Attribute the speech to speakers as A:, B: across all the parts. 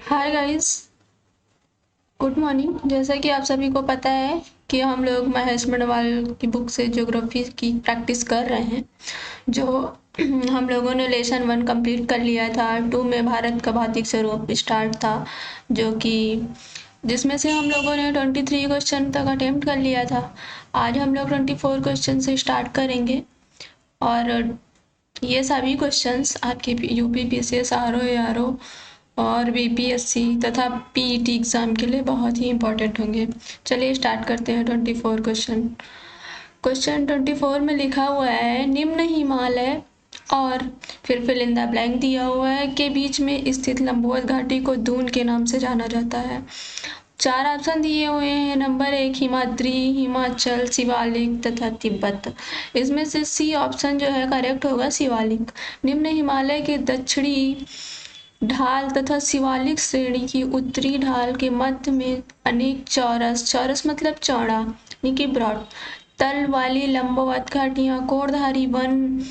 A: Hi guys, good morning. जैसा कि आप सभी को पता है कि हम लोग महेश मंडवाल की बुक से ज्योग्राफी की प्रैक्टिस कर रहे हैं। जो हम लोगों ने लेसन 1 कंप्लीट कर लिया था। 2 में भारत का भौतिक स्वरूप स्टार्ट था, जो कि जिसमें से हम लोगों ने 23 क्वेश्चन तक अटेम्प्ट कर लिया था। आज हम लोग 24 क्वेश्चन से स्टार्ट करेंगे और ये सभी क्वेश्चंस आपके यूपी पीसीएस आरओ एआरओ और बीपीएससी तथा पीईटी एग्जाम के लिए बहुत ही इंपॉर्टेंट होंगे। चलिए स्टार्ट करते हैं 24 क्वेश्चन। क्वेश्चन 24 में लिखा हुआ है, निम्न हिमालय और फिर इन द ब्लैंक दिया हुआ है के बीच में स्थित लंबवत घाटी को दून के नाम से जाना जाता है। 4 ऑप्शन दिए हुए हैं। नंबर 1 हिमाद्री, हिमाचल, शिवालिक तथा तिब्बत। इसमें से सी ऑप्शन जो है करेक्ट होगा, शिवालिक। निम्न हिमालय के दक्षिणी ढाल तथा शिवालिक श्रेणी की उत्तरी ढाल के मध्य में अनेक चौरस मतलब चौड़ा यानी ब्रॉड तल वाली लंबवत घाटियां, कोरधारी वन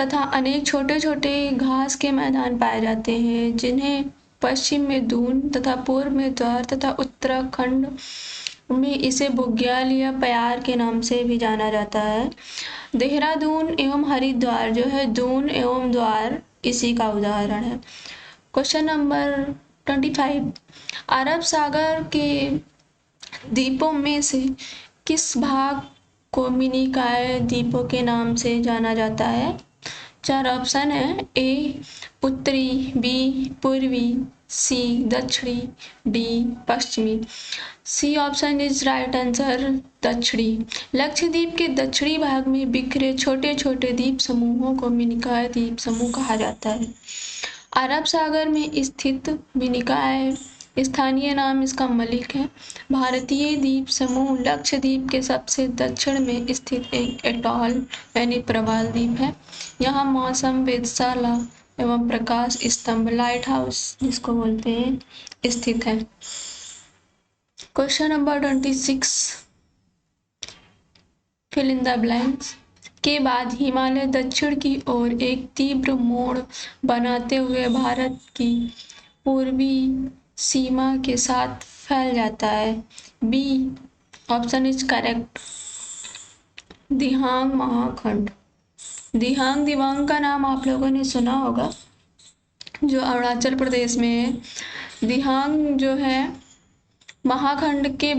A: तथा अनेक छोटे छोटे घास के मैदान पाए जाते हैं, जिन्हें पश्चिम में दून तथा पूर्व में द्वार तथा उत्तराखंड में इसे बुग्याल या प्यार के नाम से भी जाना जाता है। देहरादून एवं हरिद्वार जो है दून एवं द्वार इसी का उदाहरण है। क्वेश्चन नंबर 25, अरब सागर के द्वीपों में से किस भाग को मिनिकॉय द्वीपों के नाम से जाना जाता है? 4 ऑप्शन है। ए उत्तरी, बी पूर्वी, सी दक्षिणी, डी पश्चिमी। C option is right answer, दक्षिणी। लक्षद्वीप के दक्षिणी भाग में बिखरे छोटे छोटे द्वीप समूहों को मिनिकॉय द्वीप समूह कहा जाता है। अरब सागर में स्थित मिनिकॉय स्थानीय नाम इसका मलिक है। भारतीय द्वीप समूह लक्षद्वीप के सबसे दक्षिण में स्थित एक एटॉल यानी प्रवाल द्वीप है। यहाँ मौसम वेधशाला एवं प्रकाश स्तंभ लाइट हाउस जिसको बोलते हैं स्थित है। Question number 26, fill in the blanks के बाद हिमालय दक्षिण की ओर एक तीव्र मोड़ बनाते हुए भारत की पूर्वी सीमा के साथ फैल जाता है। बी ऑप्शन इज करेक्ट, दिहांग महाखंड। दिहांग दिवांग का नाम आप लोगों ने सुना होगा, जो अरुणाचल प्रदेश में है। दिहांग जो है महाखंड के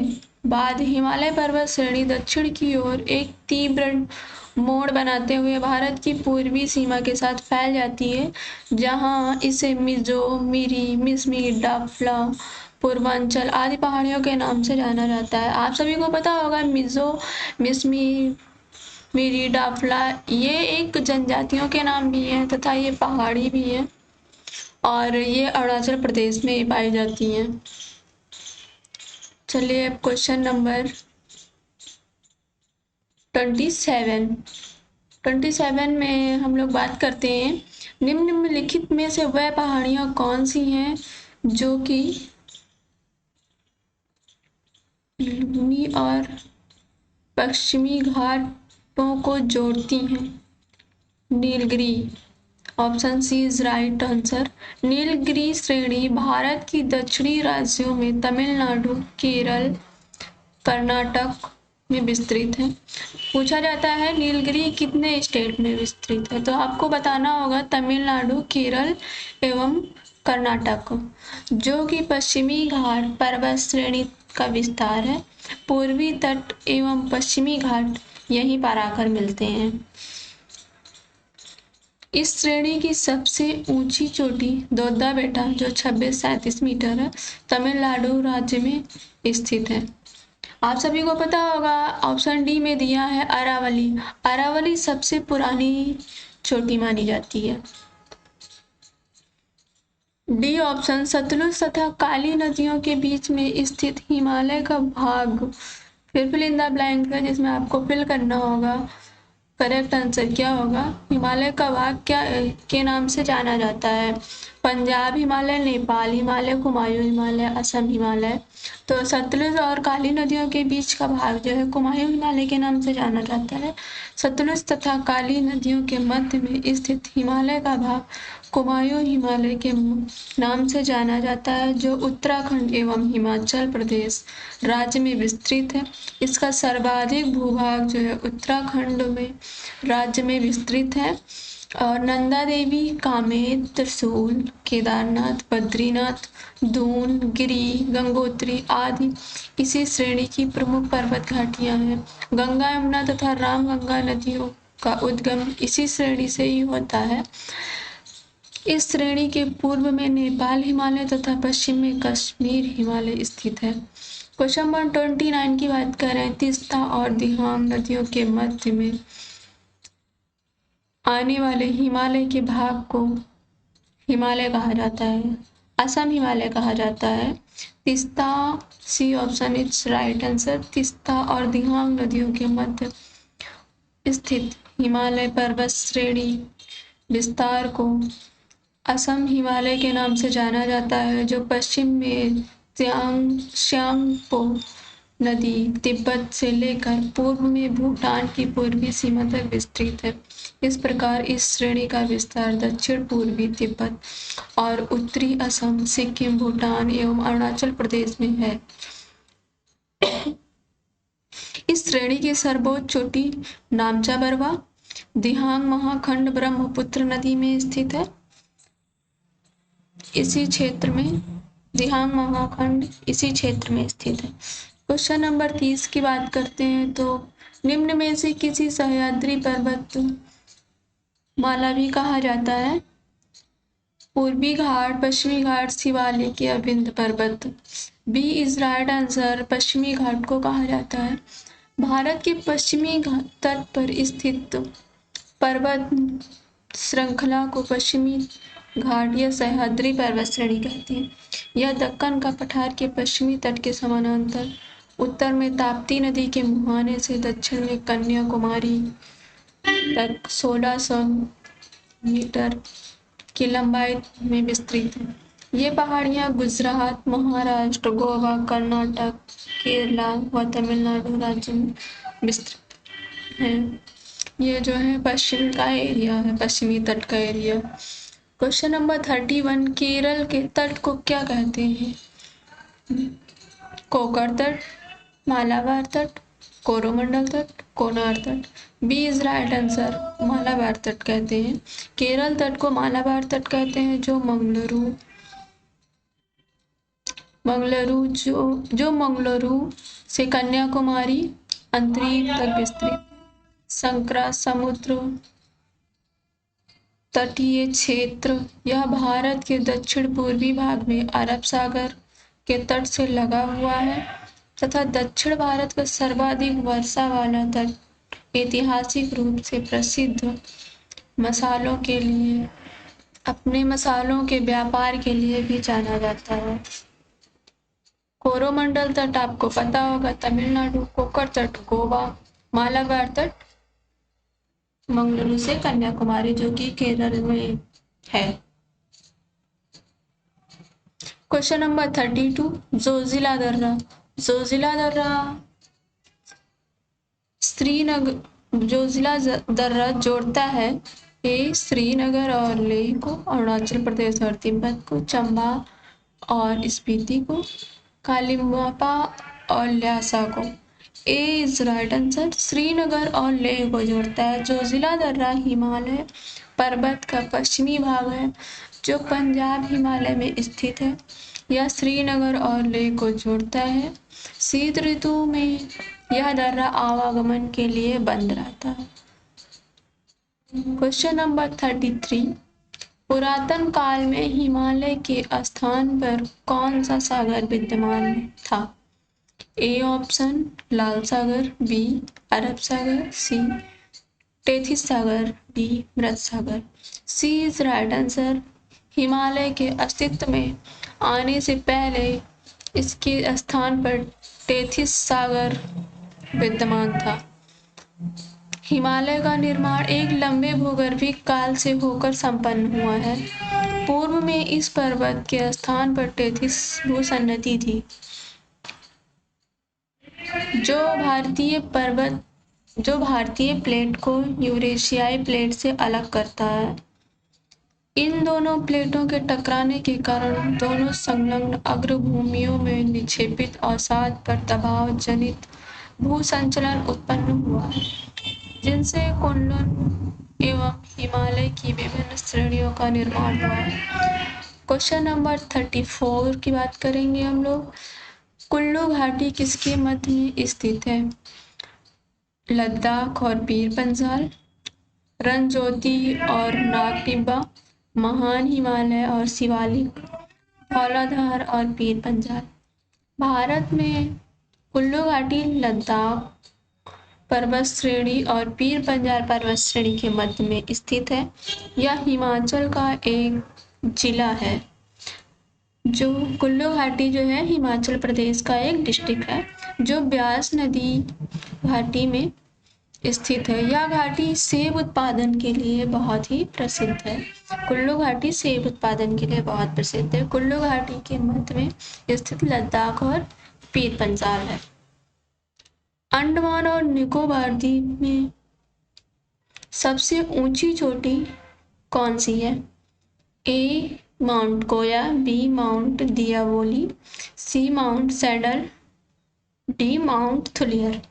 A: बाद हिमालय पर्वत श्रेणी दक्षिण की ओर एक तीव्र मोड़ बनाते हुए भारत की पूर्वी सीमा के साथ फैल जाती है, जहां इसे मिजो, मिरी, मिसमी, डाफला, पूर्वांचल आदि पहाड़ियों के नाम से जाना जाता है। आप सभी को पता होगा मिजो, मिसमी, मिरी, डाफला ये एक जनजातियों के नाम भी हैं तथा ये पहाड़ी भी हैं और ये अरुणाचल प्रदेश में पाई जाती हैं। चलिए अब क्वेश्चन नंबर 27 में हम लोग बात करते हैं, निम्नलिखित में से वह पहाड़ियां कौन सी हैं जो कि पूर्वी और पश्चिमी घाटों को जोड़ती हैं? Nilgiri. Option C is right answer. Nilgiri श्रेणी भारत की दक्षिणी राज्यों में तमिलनाडु, केरल, कर्नाटक में विस्तृत है। पूछा जाता है नीलगिरी कितने स्टेट में विस्तृत है, तो आपको बताना होगा तमिलनाडु, केरल एवं कर्नाटक, जो कि पश्चिमी घाट पर्वत श्रेणी का विस्तार है। पूर्वी तट एवं पश्चिमी घाट यहीं पर आकर मिलते हैं। इस श्रेणी की सबसे ऊंची चोटी दोद्दा बेटा जो 2637 मीटर है, तमिलनाडु राज्य में स्थित है। आप सभी को पता होगा ऑप्शन डी में दिया है अरावली। अरावली सबसे पुरानी चोटी मानी जाती है। डी ऑप्शन सतलुज तथा काली नदियों के बीच में स्थित हिमालय का भाग फिल इन द ब्लैंक है, जिसमें आपको फिल करना होगा। करेक्ट आंसर क्या होगा? हिमालय का भाग क्या के नाम से जाना जाता है? पंजाब हिमालय, नेपाल हिमालय, कुमायूं हिमालय, असम हिमालय। तो सतलुज और काली नदियों के बीच का भाग जो है कुमायूं हिमालय के नाम से जाना जाता है। सतलुज तथा काली नदियों के मध्य में स्थित हिमालय का भाग कुमायूं हिमालय के नाम से जाना जाता है, जो उत्तराखंड एवं हिमाचल प्रदेश राज्य में विस्तृत है। इसका सर्वाधिक भूभाग जो है उत्तराखंड में राज्य में विस्तृत है। और नंदा देवी, कामेर, त्रिशूल, केदारनाथ, बद्रीनाथ, दून, गिरि, गंगोत्री आदि इसी श्रेणी की प्रमुख पर्वत घाटियां हैं। गंगा, यमुना तथा रामगंगा नदियों का उद्गम इसी श्रेणी से ही होता है। इस श्रेणी के पूर्व में नेपाल हिमालय तथा पश्चिम में कश्मीर हिमालय स्थित है। क्वेश्चन नंबर 29 की बात करें, तीस्ता और दिहांग नदियों के मध्य में आने वाले हिमालय के भाग को हिमालय कहा जाता है, असम हिमालय कहा जाता है। Teesta, C option is right answer. Teesta और दिहांग नदियों के मध्य स्थित हिमालय पर्वत श्रेणी विस्तार को असम हिमालय के नाम से जाना जाता है, जो पश्चिम में श्यांगपो नदी तिब्बत से लेकर पूर्व में भूटान की पूर्वी सीमा तक विस्तृत है। इस प्रकार इस श्रेणी का विस्तार दक्षिण पूर्वी तिब्बत और उत्तरी असम, सिक्किम, भूटान एवं अरुणाचल प्रदेश में है। इस श्रेणी की सर्वोच्च चोटी नामचा बरवा दिहांग महाखंड ब्रह्मपुत्र नदी में स्थित है। इसी क्षेत्र में दिहांग महाखंड इसी क्षेत्र में स्थित है। क्वेश्चन नंबर 30 की बात करते हैं, तो निम्न में से किसी सह्याद्री पर्वत माला भी कहा जाता है? पूर्वी घाट, पश्चिमी घाट, शिवालिक या विंध्य पर्वत। B is right answer. पश्चिमी घाट को कहा जाता है। भारत के पश्चिमी तट पर स्थित पर्वत श्रृंखला को पश्चिमी घाट या सह्याद्री पर्वत श्रेणी कहती है। यह दक्कन का पठार के पश्चिमी तट के समानांतर उत्तर में ताप्ती नदी के मुहाने से दक्षिण में कन्याकुमारी तक 1600 मीटर की लंबाई में विस्तृत है। ये पहाड़ियां गुजरात, महाराष्ट्र, गोवा, कर्नाटक, केरला व तमिलनाडु राज्य में विस्तृत हैं। ये जो है पश्चिम का एरिया है, पश्चिमी तट का एरिया। क्वेश्चन नंबर 31, केरल के तट को क्या कहते हैं? कोकर तट, मालाबार तट, कोरोमंडल तट, कोनार तट। B is right answer. Malabar तट कहते हैं। केरल तट को मालाबार तट कहते हैं, जो मंगलुरु से कन्याकुमारी अंतरिक्ष तक विस्तृत संकरा समुद्र तटीय क्षेत्र। यह भारत के दक्षिण पूर्वी भाग में अरब सागर के तट से लगा हुआ है तथा दक्षिण भारत का सर्वाधिक वर्षा वाला तट ऐतिहासिक रूप से प्रसिद्ध मसालों के लिए अपने मसालों के व्यापार के लिए भी जाना जाता है। कोरोमंडल तट आपको पता होगा तमिलनाडु, कोकर तट गोवा, मालाबार तट मंगलुरु से कन्याकुमारी जो कि केरल में है। क्वेश्चन नंबर 32, जोजिला दर्रा। जोजिला दर्रा दर्रा जोड़ता है श्रीनगर और लेह को, अरुणाचल प्रदेश और तिब्बत को, चंबा और स्पीति को, कालिम्पोंग और ल्हासा को। ए इज राइट आंसर। श्रीनगर और लेह को जोड़ता है। जोजिला दर्रा हिमालय पर्वत का पश्चिमी भाग है जो पंजाब हिमालय में स्थित है। यह श्रीनगर और लेह को जोड़ता है। शीत ऋतु में यह दर्रा आवागमन के लिए बंद रहता है। क्वेश्चन नंबर 33, पुरातन काल में हिमालय के स्थान पर कौन सा सागर विद्यमान था? ए ऑप्शन लाल सागर, बी अरब सागर, सी टेथिस सागर, डी मृत सागर। C is right answer. Himalaya के अस्तित्व में आने से पहले इसके स्थान पर टेथिस सागर विद्यमान था। हिमालय का निर्माण एक लंबे भूगर्भीय काल से होकर संपन्न हुआ है। पूर्व में इस पर्वत के स्थान पर टेथिस भूसन्नति थी, जो भारतीय प्लेट को यूरेशियाई प्लेट से अलग करता है। इन दोनों प्लेटों के टकराने के कारण दोनों संलग्न अग्रभूमियों में निक्षेपित अवसाद पर दबाव जनित भूसंचलन उत्पन्न हुआ है, जिनसे कुनलुन एवं हिमालय की विभिन्न श्रेणियों का निर्माण हुआ है। क्वेश्चन नंबर 34 की बात करेंगे हम लोग। कुल्लू घाटी किसके मध्य में स्थित है? लद्दाख और पीर पंजाल, रणज्योति और नागटिब्बा, महान हिमालय और शिवालिक, धौलाधार और पीर पंजाल। भारत में कुल्लू घाटी लद्दाख पर्वत श्रेणी और पीर पंजाल पर्वत श्रेणी के मध्य में स्थित है। यह हिमाचल का एक जिला है। जो कुल्लू घाटी जो है हिमाचल प्रदेश का एक डिस्ट्रिक्ट है, जो ब्यास नदी घाटी में स्थित है। यह घाटी सेब उत्पादन के लिए बहुत ही प्रसिद्ध है। कुल्लू घाटी सेब उत्पादन के लिए बहुत प्रसिद्ध है। कुल्लू घाटी के मध्य में स्थित लद्दाख और पीर पंजाल है। अंडमान और निकोबार द्वीप में सबसे ऊंची चोटी कौन सी है? A Mount Koyob, B Mount Diavolo, C Mount Saddle, D Mount Thuillier.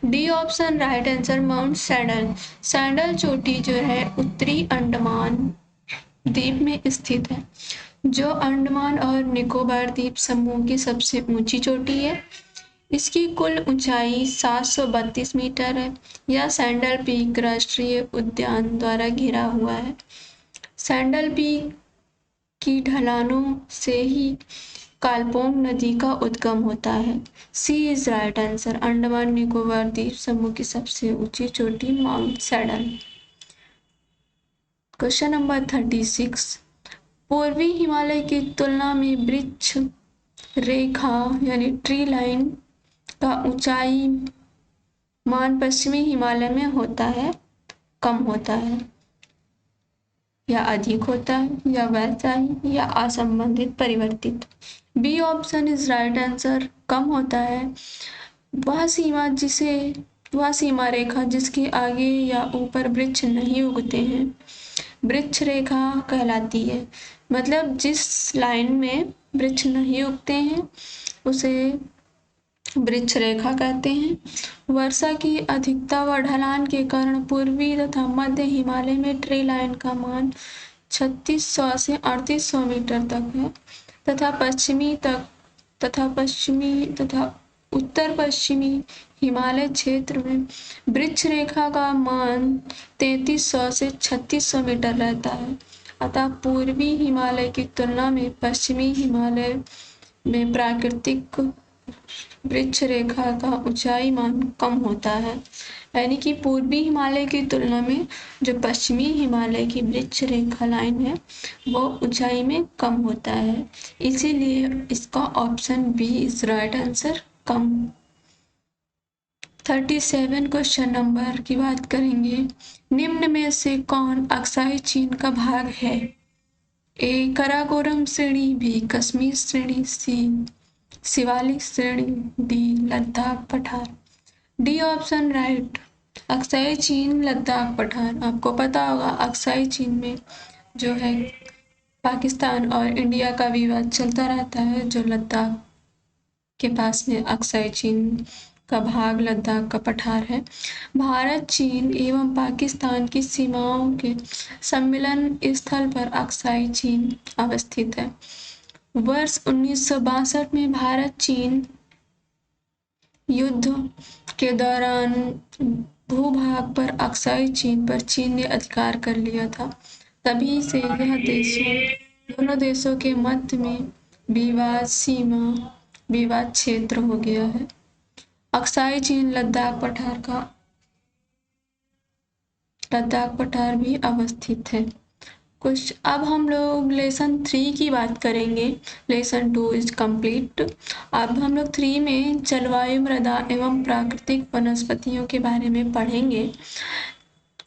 A: D option right answer, Mount Saddle. Saddle चोटी जो है उत्तरी अंडमान द्वीप में स्थित है, जो अंडमान और निकोबार द्वीप समूह की सबसे ऊंची चोटी है। इसकी कुल ऊंचाई 732 मीटर है। यह सैंडल पीक राष्ट्रीय उद्यान द्वारा घिरा हुआ है। सैंडल पीक की ढलानों से ही कालपोंग नदी का उद्गम होता है। C is right answer, Andaman Nicobar द्वीप समूह की सबसे ऊंची चोटी माउंट सैडल। Question number 36। पूर्वी हिमालय की तुलना में वृक्ष रेखा यानी ट्री लाइन का ऊंचाई मान पश्चिमी हिमालय में होता है, कम होता है, या अधिक होता है, या वैसा ही, या असंबंधित परिवर्तित। B option is right answer, कम होता है। वह सीमा रेखा जिसके आगे या ऊपर वृक्ष नहीं उगते हैं वृक्ष रेखा कहलाती है। मतलब जिस लाइन में वृक्ष नहीं उगते हैं उसे वृक्ष रेखा कहते हैं। वर्षा की अधिकता व ढलान के कारण पूर्वी तथा मध्य हिमालय में ट्री लाइन का मान 3600 से 3800 मीटर तक है, तथा उत्तर पश्चिमी हिमालय क्षेत्र में वृक्ष रेखा का मान 3300 से 3600 मीटर रहता है। अतः पूर्वी हिमालय की तुलना में पश्चिमी हिमालय में प्राकृतिक वृक्ष रेखा का ऊंचाई मान कम होता है। यानी कि पूर्वी हिमालय की तुलना में जो पश्चिमी हिमालय की वृक्ष रेखा लाइन है वो ऊंचाई में कम होता है, इसीलिए इसका option B is right answer, कम। 37 क्वेश्चन नंबर की बात करेंगे। निम्न में से कौन अक्साई चीन का भाग है? ए कराकोरम श्रेणी, बी कश्मीर श्रेणी, सी शिवालिक श्रेणी, डी लद्दाख पठार। डी ऑप्शन राइट, अक्साई चीन लद्दाख पठार। आपको पता होगा अक्साई चीन में जो है पाकिस्तान और इंडिया का विवाद चलता रहता है। जो लद्दाख के पास में अक्साई चीन का भाग लद्दाख का पठार है। भारत, चीन एवं पाकिस्तान की सीमाओं के सम्मिलन स्थल पर अक्साई चीन अवस्थित है। वर्ष 1962 में भारत चीन युद्ध के दौरान भूभाग पर अक्साई चीन पर चीन ने अधिकार कर लिया था। तभी से यह दोनों देशों के मध्य में विवाद क्षेत्र हो गया है। अक्साई चीन लद्दाख पठार भी अवस्थित है। कुछ अब हम लोग लेसन 3 की बात करेंगे। Lesson 2 is complete. अब हम लोग 3 में जलवायु, मृदा एवं प्राकृतिक वनस्पतियों के बारे में पढ़ेंगे।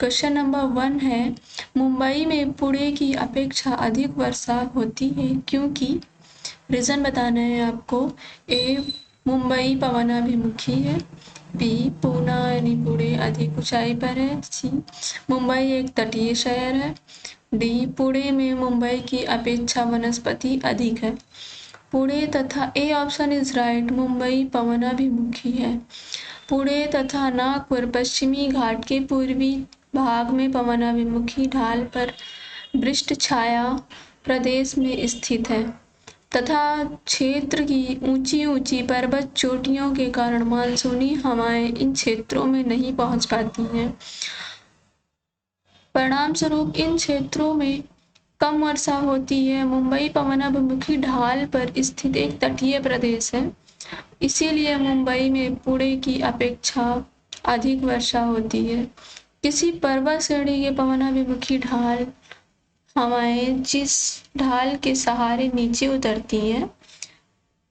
A: क्वेश्चन नंबर 1 है, मुंबई में पुणे की अपेक्षा अधिक वर्षा होती है क्योंकि? रीजन बताना है आपको। ए, मुंबई पवनाभिमुखी है। बी, पूना यानी पुणे अधिक ऊंचाई पर है। सी, मुंबई एक तटीय शहर है। डी, पुणे में मुंबई की अपेक्षा वनस्पति अधिक है। पुणे तथा A option is right, Mumbai पवनाभिमुखी है। पुणे तथा नागपुर पश्चिमी घाट के पूर्वी भाग में पवनाभिमुखी ढाल पर वृष्ट छाया प्रदेश में स्थित है तथा क्षेत्र की ऊंची ऊंची पर्वत चोटियों के कारण मानसूनी हवाएं इन क्षेत्रों में नहीं पहुंच पाती हैं। परिणाम स्वरूप इन क्षेत्रों में कम वर्षा होती है। मुंबई पवनाभिमुखी ढाल पर स्थित एक तटीय प्रदेश है, इसीलिए मुंबई में पुणे की अपेक्षा अधिक वर्षा होती है। किसी पर्वत श्रेणी के पवनाभिमुखी ढाल हवाएं जिस ढाल के सहारे नीचे उतरती हैं,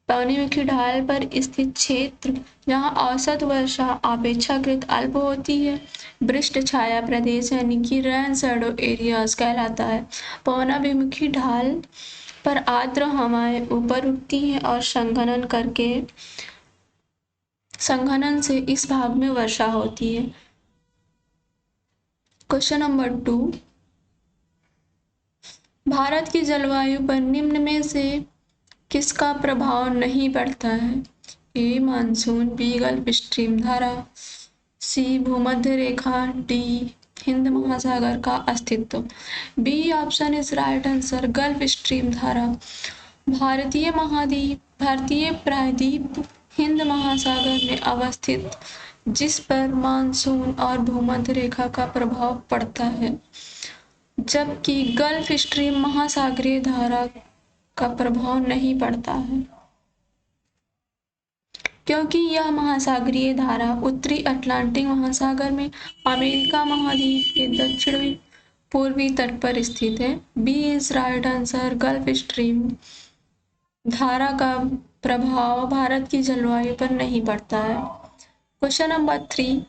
A: पवनाभिमुखी ढाल पर स्थित क्षेत्र जहां औसत वर्षा अपेक्षाकृत अल्प होती है वृष्ट छाया प्रदेश यानी कि रेन शैडो एरियाज कहलाता है। पवनाभिमुखी ढाल पर आर्द्र हवाएं ऊपर उठती हैं और संघनन से इस भाग में वर्षा होती है। क्वेश्चन नंबर 2, भारत की जलवायु पर निम्न में से किसका प्रभाव नहीं पड़ता है? A, monsoon. B, gulf stream धारा। सी, भूमध्य रेखा। डी, हिंद महासागर का अस्तित्व। B option is right answer, gulf stream धारा। भारतीय प्रायद्वीप हिंद महासागर में अवस्थित जिस पर मानसून और भूमध्य रेखा का प्रभाव पड़ता है, जबकि गल्फ स्ट्रीम महासागरीय धारा का प्रभाव नहीं पड़ता है, क्योंकि यह महासागरीय धारा उत्तरी अटलांटिक महासागर में अमेरिका महाद्वीप के दक्षिण पूर्वी तट पर स्थित है। B is right answer, gulf stream धारा का प्रभाव भारत की जलवायु पर नहीं पड़ता है। क्वेश्चन नंबर 3,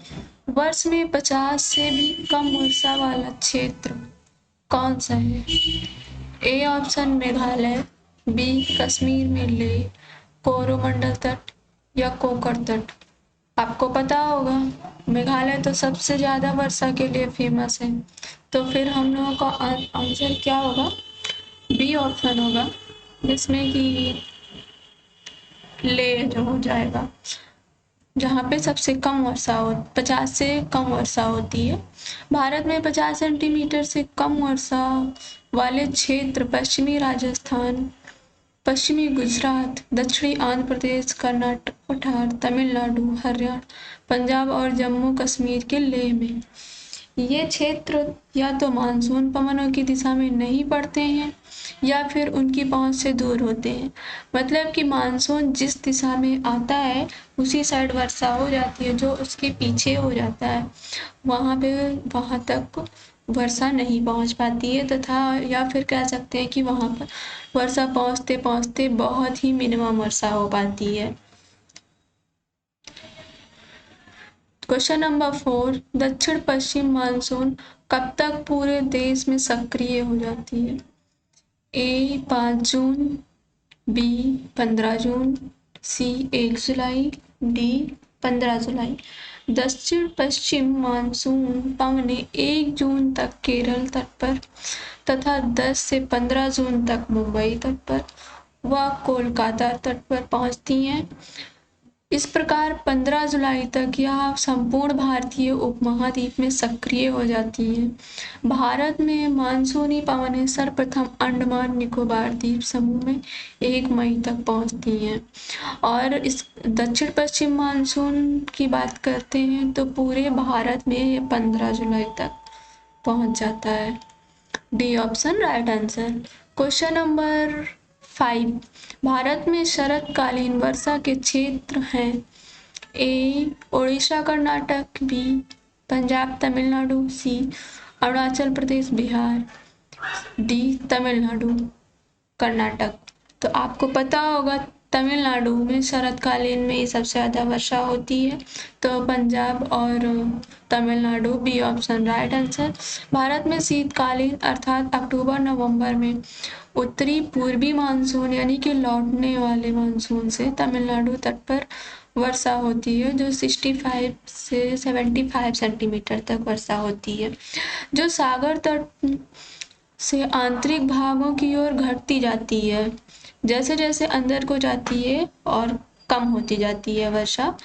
A: वर्ष में 50 से भी कम वर्षा वाला क्षेत्र कौन सा है? A option Meghalaya. B, Kashmir में लेह, कोरोमंडल तट या कोकर तट। आपको पता होगा मेघालय तो सबसे ज्यादा वर्षा के लिए फेमस है, तो फिर हम लोगों का आंसर क्या होगा? बी ऑप्शन होगा, जिसमें कि लेह जो हो जाएगा, जहाँ पे सबसे कम वर्षा हो 50 से कम वर्षा होती है। भारत में 50 सेंटीमीटर से कम वर्षा वाले क्षेत्र पश्चिमी राजस्थान, पश्चिमी गुजरात, दक्षिणी आंध्र प्रदेश, कर्नाटक, बिहार, तमिलनाडु, हरियाणा, पंजाब और जम्मू कश्मीर के लेह में। ये क्षेत्र या तो मानसून पवनों की दिशा में नहीं पड़ते हैं या फिर उनकी पहुंच से दूर होते हैं। मतलब कि मानसून जिस दिशा में आता है उसी साइड वर्षा हो जाती है, जो उसके पीछे हो जाता है वहां तक वर्षा नहीं पहुंच पाती है, तथा या फिर कह सकते हैं कि वहां पर वर्षा पहुंचते पहुंचते बहुत ही मिनिमम वर्षा हो पाती है। क्वेश्चन नंबर 4, दक्षिण पश्चिम मानसून कब तक पूरे देश में सक्रिय हो जाती है? ए, 5 जून। बी, 15 जून। सी, 1 जुलाई। डी, 15 जुलाई। दक्षिण पश्चिम मानसून पवनें 1 जून तक केरल तट पर तथा 10 से 15 जून तक मुंबई तट पर व कोलकाता तट पर पहुंचती हैं। इस प्रकार 15 जुलाई तक यह संपूर्ण भारतीय उपमहाद्वीप में सक्रिय हो जाती हैं। भारत में मानसूनी पवनें सर्वप्रथम अंडमान निकोबार द्वीप समूह में 1 मई तक पहुंचती हैं, और इस दक्षिण पश्चिम मानसून की बात करते हैं तो पूरे भारत में ये 15 जुलाई तक पहुंच जाता है। D option right answer. Question number 5, Bharat में शरतकालीन वर्षा के क्षेत्र हैं। ए, ओडिशा कर्नाटक। बी, पंजाब तमिलनाडु। सी, अरुणाचल प्रदेश बिहार। डी, तमिलनाडु कर्नाटक। तो आपको पता होगा तमिलनाडु में शरतकालीन में ही सबसे ज़्यादा वर्षा होती है। तो पंजाब और Tamil Nadu, B option right answer. Bharat में शीतकालीन अर्थात अक्टूबर नवंबर में उत्तरी पूर्वी मानसून यानी कि लौटने वाले मानसून से तमिलनाडु तट पर वर्षा होती है, जो 65 से 75 सेंटीमीटर तक वर्षा होती है, जो सागर तट से आंतरिक भागों की ओर घटती जाती है। जैसे जैसे अंदर को जाती है और कम होती जाती है वर्षा।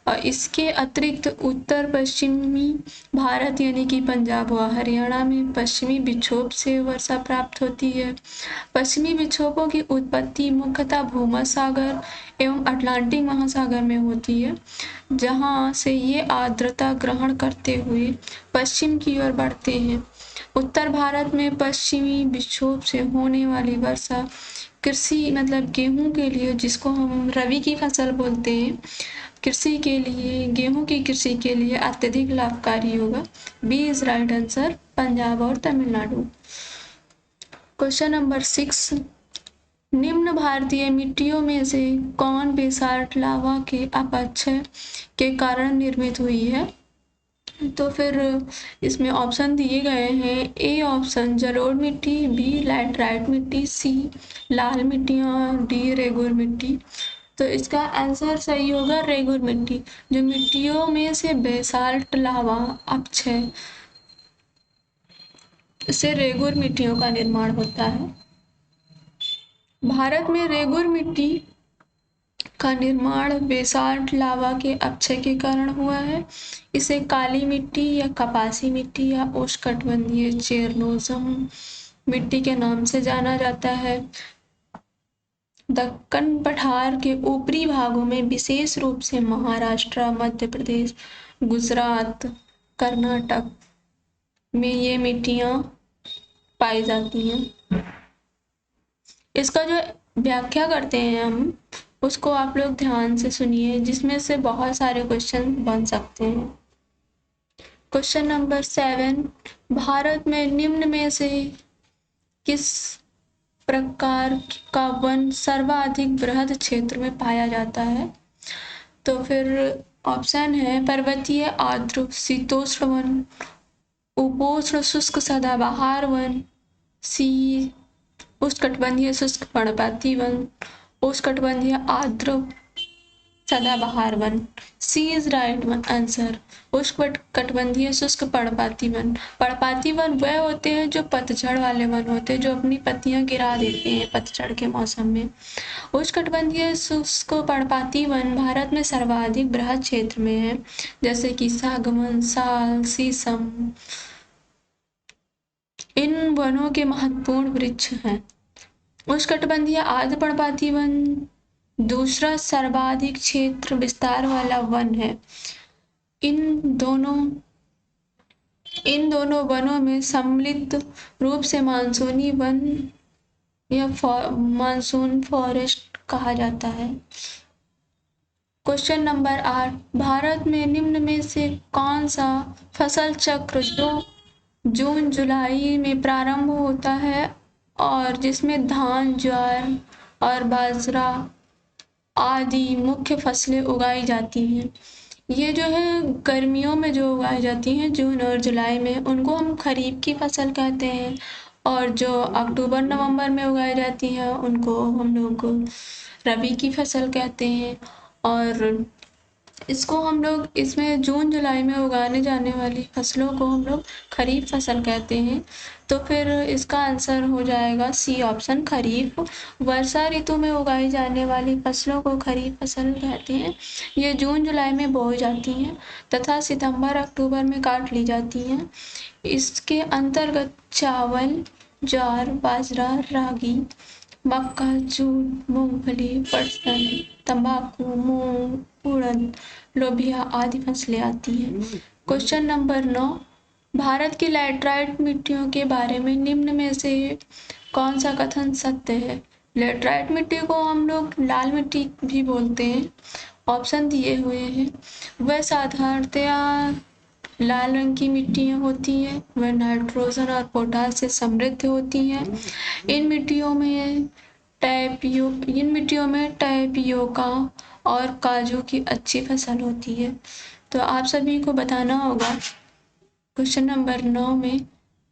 A: और इसके अतिरिक्त उत्तर पश्चिमी भारत यानी कि पंजाब व हरियाणा में पश्चिमी विक्षोभ से वर्षा प्राप्त होती है। पश्चिमी विक्षोभों की उत्पत्ति मुख्यतः भूमध्यसागर एवं अटलांटिक महासागर में होती है, जहां से ये आर्द्रता ग्रहण करते हुए पश्चिम की ओर बढ़ते हैं। उत्तर भारत में पश्चिमी विक्षोभ से होने वाली वर्षा कृषि मतलब गेहूं के लिए, जिसको हम रबी की फसल बोलते हैं, कृषि के लिए, गेहूं की कृषि के लिए अत्यधिक लाभकारी होगा। B is right answer, Punjab और तमिलनाडु। क्वेश्चन नंबर 6, निम्न भारतीय मिट्टियों में से कौन बेसाल्ट लावा के अपक्षय के कारण निर्मित हुई है? तो फिर इसमें ऑप्शन दिए गए हैं। ए ऑप्शन जलोढ़ मिट्टी, बी लैटराइट मिट्टी, सी लाल मिट्टी और डी रेगुर मिट्टी। तो इसका आंसर सही होगा रेगुर मिट्टी। जो मिट्टियों में से बेसाल्ट लावा अपक्षय से रेगुर मिट्टियों का निर्माण होता है। भारत में रेगुर मिट्टी का निर्माण बेसाल्ट लावा के अपक्षय के कारण हुआ है। इसे काली मिट्टी या कपासी मिट्टी या उष्णकटिबंधीय चेरनोजम मिट्टी के नाम से जाना जाता है। दक्कन पठार के ऊपरी भागों में विशेष रूप से महाराष्ट्र, मध्य प्रदेश, गुजरात, कर्नाटक में ये मिट्टियां पाई जाती हैं। इसका जो व्याख्या करते हैं हम, उसको आप लोग ध्यान से सुनिए, जिसमें से बहुत सारे क्वेश्चन बन सकते हैं। क्वेश्चन नंबर 7, भारत में निम्न में से किस प्रकार का वन सर्वाधिक बृहद क्षेत्र में पाया जाता है? तो फिर ऑप्शन है पर्वतीय आर्द्र शीतोष्ण वन, उपोष्ण शुष्क सदाबहार वन, सी उष्णकटिबंधीय शुष्क पर्णपाती वन, उष्णकटिबंधीय आर्द्र सदाबहार वन। सी इज राइट आंसर, उष्णकटिबंधीय शुष्क पर्णपाती वन। पर्णपाती वन वह होते हैं जो पतझड़ वाले वन होते हैं, जो अपनी पत्तियां गिरा देते हैं पतझड़ के मौसम में। उष्णकटिबंधीय शुष्क पर्णपाती वन भारत में सर्वाधिक बृहद क्षेत्र में है, जैसे कि सागवन, साल, शीशम। इन वनों के महत्वपूर्ण वृक्ष हैं। उष्णकटिबंधीय आर्द्र पर्णपाती वन दूसरा सर्वाधिक क्षेत्र विस्तार वाला वन है। इन दोनों वनों में सम्मिलित रूप से मानसूनी वन या मानसून फॉरेस्ट कहा जाता है। क्वेश्चन नंबर 8, भारत में निम्न में से कौन सा फसल चक्र जो जून जुलाई में प्रारंभ होता है और जिसमें धान, ज्वार और बाजरा आदि मुख्य फसलें उगाई जाती हैं? ये जो है गर्मियों में जो उगाई जाती हैं जून और जुलाई में, उनको हम खरीफ की फसल कहते हैं, और जो अक्टूबर नवंबर में उगाई जाती हैं उनको हम लोग रबी की फसल कहते हैं। और इसको हम लोग इसमें जून जुलाई में उगाने जाने वाली फसलों को हम लोग खरीफ फसल कहते हैं। तो फिर इसका आंसर हो जाएगा सी ऑप्शन खरीफ। वर्षा ऋतु में उगाई जाने वाली फसलों को खरीफ फसल कहते हैं। ये जून जुलाई में बोई जाती हैं तथा सितंबर अक्टूबर में काट ली जाती हैं। इसके अंतर्गत चावल, ज्वार, बाजरा, रागी, मक्का, जूट, मूंगफली, पटसन, तंबाकू, मूंग, उड़द, लोबिया आदि फसलें आती हैं। क्वेश्चन नंबर 9, भारत की लैटराइट मिट्टियों के बारे में निम्न में से कौन सा कथन सत्य है? लैटराइट मिट्टी को हम लोग लाल मिट्टी भी बोलते हैं। ऑप्शन दिए हुए हैं। वह साधारणतया लाल रंग की मिट्टियाँ होती हैं, वह नाइट्रोजन और पोटास से समृद्ध होती हैं। इन मिट्टियों में इन मिट्टियों में टैपियोका और काजू की अच्छी फसल होती है। तो आप सभी को बताना होगा क्वेश्चन नंबर 9 में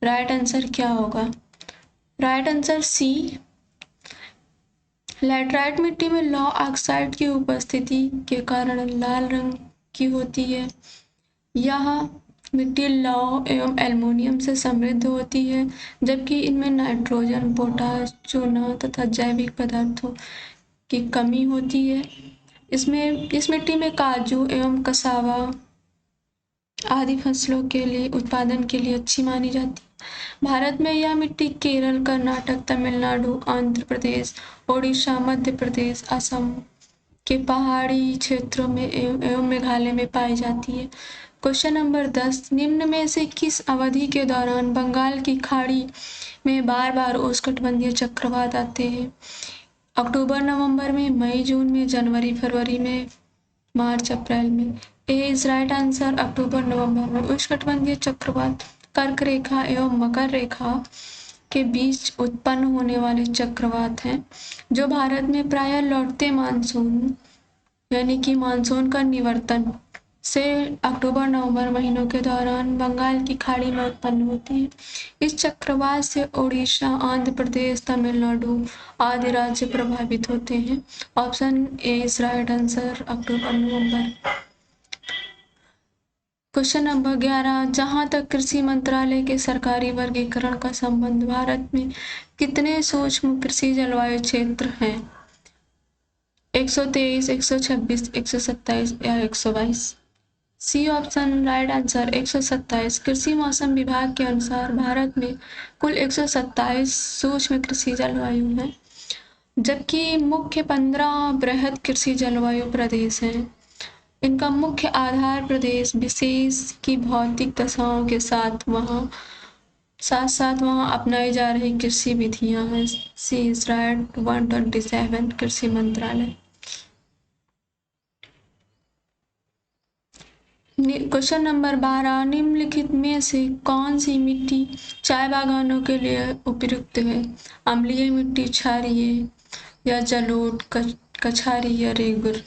A: राइट आंसर क्या होगा। राइट आंसर सी, लैटराइट मिट्टी में लौह ऑक्साइड की उपस्थिति के कारण लाल रंग की होती है। यह मिट्टी लौह एवं एल्युमिनियम से समृद्ध होती है, जबकि इनमें नाइट्रोजन, पोटाश, चूना तथा जैविक पदार्थों की कमी होती है। इस मिट्टी में काजू एवं कसावा आदि फसलों के लिए उत्पादन के लिए अच्छी मानी जाती है। भारत में यह मिट्टी केरल, कर्नाटक, तमिलनाडु, आंध्र प्रदेश, ओडिशा, मध्य प्रदेश, असम के पहाड़ी क्षेत्रों में एवं मेघालय में पाई जाती है। क्वेश्चन नंबर 10, निम्न में से किस अवधि के दौरान बंगाल की खाड़ी में बार बार उष्णकटिबंधीय चक्रवात आते हैं? अक्टूबर नवंबर में, मई जून में, जनवरी फरवरी में, मार्च अप्रैल में। ए इज राइट आंसर, अक्टूबर नवंबर में। उष्णकटिबंधीय चक्रवात कर्क रेखा एवं मकर रेखा के बीच उत्पन्न होने वाले चक्रवात हैं, जो भारत में प्रायः लौटते मानसून यानी कि मानसून का निवर्तन से अक्टूबर नवंबर महीनों के दौरान बंगाल की खाड़ी में उत्पन्न होते हैं। इस चक्रवात से ओडिशा, आंध्र प्रदेश, तमिलनाडु आदि राज्य प्रभावित होते हैं। Option A is right answer, October November. Question number 11, जहां तक कृषि मंत्रालय के सरकारी वर्गीकरण का संबंध, भारत में कितने सूक्ष्म कृषि जलवायु क्षेत्र हैं? 123, 126, 127 या 122? C option right answer, 127। कृषि मौसम विभाग के अनुसार भारत में कुल 127 सूक्ष्म कृषि जलवायु हैं, जबकि मुख्य 15 बृहद कृषि जलवायु प्रदेश हैं। इनका मुख्य आधार प्रदेश विशेष की भौतिक दशाओं के साथ साथ वहाँ अपनाई जा रही कृषि विधियां हैं। सी इज राइट, 127 कृषि मंत्रालय। क्वेश्चन नंबर 12, निम्नलिखित में से कौन सी मिट्टी चाय बागानों के लिए उपयुक्त है? अम्लीय मिट्टी, क्षारीय या जलोढ़, कछारी या regur?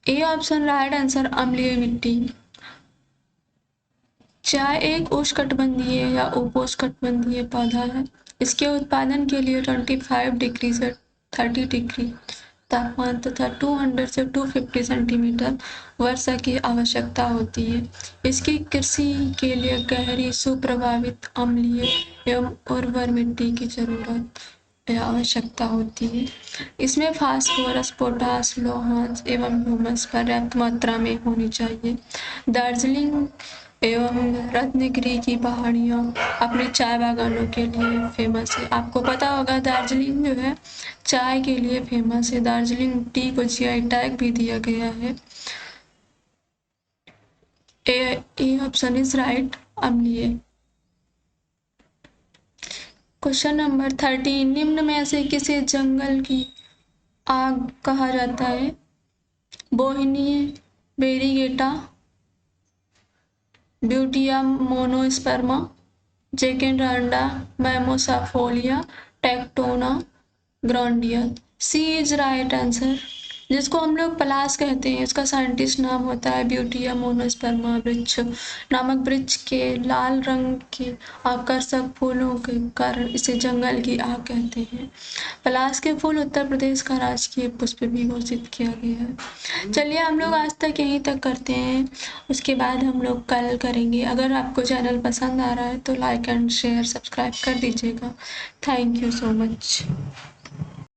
A: A option right answer, अम्लीय मिट्टी। चाय एक उष्णकटिबंधीय या उपोष्णकटिबंधीय पौधा है। इसके उत्पादन के लिए 25 डिग्री से 30 डिग्री तापमान तथा 200 से 250 सेंटीमीटर वर्षा की आवश्यकता होती है। इसकी कृषि के लिए गहरी, सुप्रभावित, अम्लीय एवं उर्वर मिट्टी की जरूरत या आवश्यकता होती है। इसमें फास्फोरस, पोटाश, लोहा एवं ह्यूमस पर्याप्त मात्रा में होनी चाहिए। दार्जिलिंग एवं रत्नगिरी की पहाड़ियाँ अपने चाय बागानों के लिए फेमस है। आपको पता होगा दार्जिलिंग जो है चाय के लिए फेमस है। दार्जिलिंग टी को जीआई टैग भी दिया गया है। ए ऑप्शन इज राइट, अम्लीय। क्वेश्चन नंबर 13, निम्न में से किसे जंगल की आग कहा जाता है? Bauhinia variegata, Butea monosperma, Jacaranda, mimosifolia, Tectona grandis? C is right answer, जिसको हम लोग पलास कहते हैं। इसका साइंटिस्ट नाम होता है ब्यूटिया मोनोस्पर्मा। वृक्ष नामक वृक्ष के लाल रंग के आकर्षक फूलों के कारण इसे जंगल की आग कहते हैं। पलास के फूल उत्तर प्रदेश का राजकीय पुष्प भी घोषित किया गया है। चलिए हम लोग आज तक यहीं तक करते हैं, उसके बाद हम लोग कल करेंगे। अगर आपको चैनल पसंद आ रहा है तो लाइक एंड शेयर, सब्सक्राइब कर दीजिएगा। Thank you so much.